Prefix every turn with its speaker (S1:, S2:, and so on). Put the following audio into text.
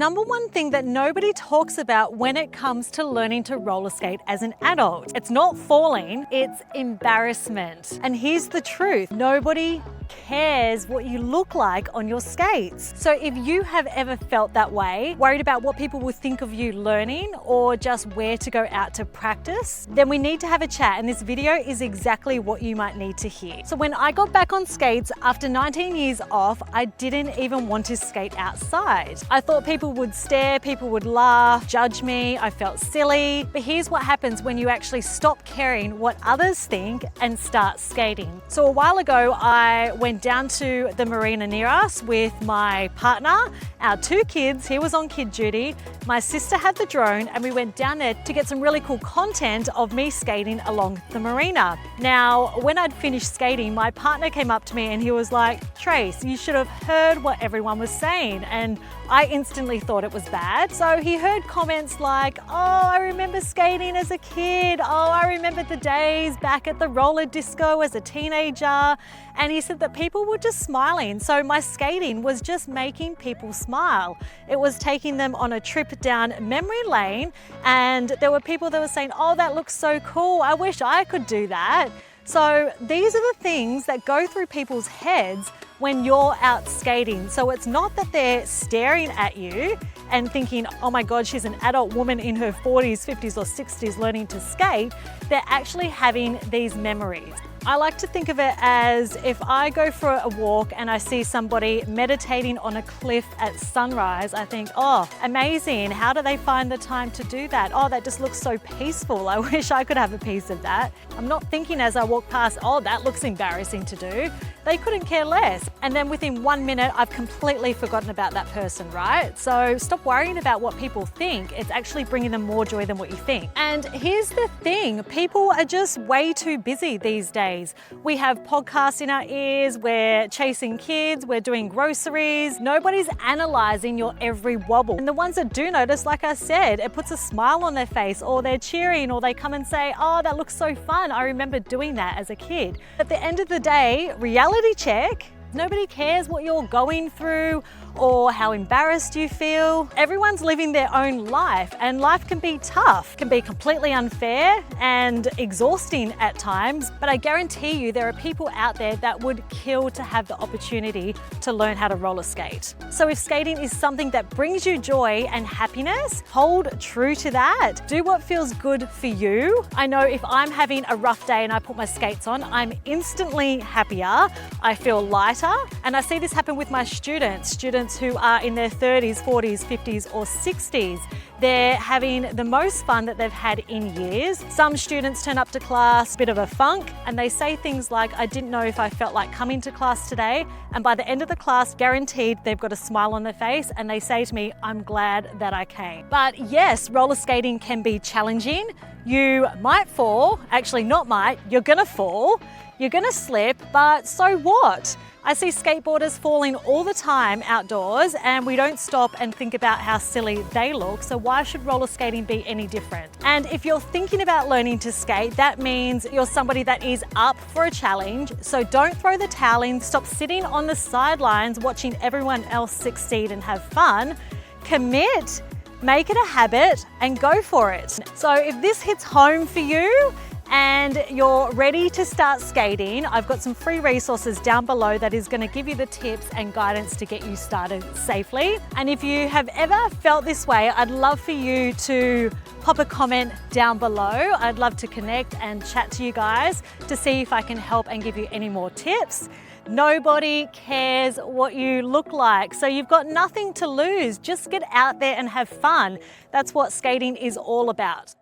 S1: number one thing that nobody talks about when it comes to learning to roller skate as an adult. It's not falling, it's embarrassment. And here's the truth, nobody cares what you look like on your skates. So if you have ever felt that way, worried about what people will think of you learning or just where to go out to practice, then we need to have a chat, and this video is exactly what you might need to hear. So when I got back on skates after 19 years off, I didn't even want to skate outside. I thought people would stare, people would laugh, judge me, I felt silly. But here's what happens when you actually stop caring what others think and start skating. So a while ago, I went down to the marina near us with my partner, our 2 kids. He was on kid duty. My sister had the drone, and we went down there to get some really cool content of me skating along the marina. Now, when I'd finished skating, my partner came up to me and he was like, "Trace, you should have heard what everyone was saying." And I instantly thought it was bad. So he heard comments like, "Oh, I remember skating as a kid. Oh, I remember the days back at the roller disco as a teenager." And he said that people were just smiling. So my skating was just making people smile. It was taking them on a trip down memory lane. And there were people that were saying, "Oh, that looks so cool. I wish I could do that." So these are the things that go through people's heads when you're out skating. So it's not that they're staring at you and thinking, "Oh my God, she's an adult woman in her 40s, 50s or 60s learning to skate." They're actually having these memories. I like to think of it as if I go for a walk and I see somebody meditating on a cliff at sunrise, I think, "Oh, amazing. How do they find the time to do that? Oh, that just looks so peaceful. I wish I could have a piece of that." I'm not thinking as I walk past, "Oh, that looks embarrassing to do." They couldn't care less. And then within 1 minute, I've completely forgotten about that person, right? So stop worrying about what people think. It's actually bringing them more joy than what you think. And here's the thing, people are just way too busy these days. We have podcasts in our ears, we're chasing kids, we're doing groceries. Nobody's analyzing your every wobble. And the ones that do notice, like I said, it puts a smile on their face, or they're cheering, or they come and say, "Oh, that looks so fun. I remember doing that as a kid." At the end of the day, reality check, nobody cares what you're going through or how embarrassed you feel. Everyone's living their own life, and life can be tough, can be completely unfair and exhausting at times, but I guarantee you there are people out there that would kill to have the opportunity to learn how to roller skate. So if skating is something that brings you joy and happiness, hold true to that. Do what feels good for you. I know if I'm having a rough day and I put my skates on, I'm instantly happier, I feel lighter, and I see this happen with my students who are in their 30s, 40s, 50s or 60s. They're having the most fun that they've had in years. Some students turn up to class, bit of a funk, and they say things like, "I didn't know if I felt like coming to class today." And by the end of the class, guaranteed they've got a smile on their face and they say to me, "I'm glad that I came." But yes, roller skating can be challenging. You might fall, actually not might, you're gonna fall, you're gonna slip, but so what? I see skateboarders falling all the time outdoors, and we don't stop and think about how silly they look, so why should roller skating be any different? And if you're thinking about learning to skate, that means you're somebody that is up for a challenge, so don't throw the towel in, stop sitting on the sidelines watching everyone else succeed and have fun. Commit, make it a habit, and go for it. So if this hits home for you, and you're ready to start skating, I've got some free resources down below that is going to give you the tips and guidance to get you started safely. And if you have ever felt this way, I'd love for you to pop a comment down below. I'd love to connect and chat to you guys to see if I can help and give you any more tips. Nobody cares what you look like, so you've got nothing to lose. Just get out there and have fun. That's what skating is all about.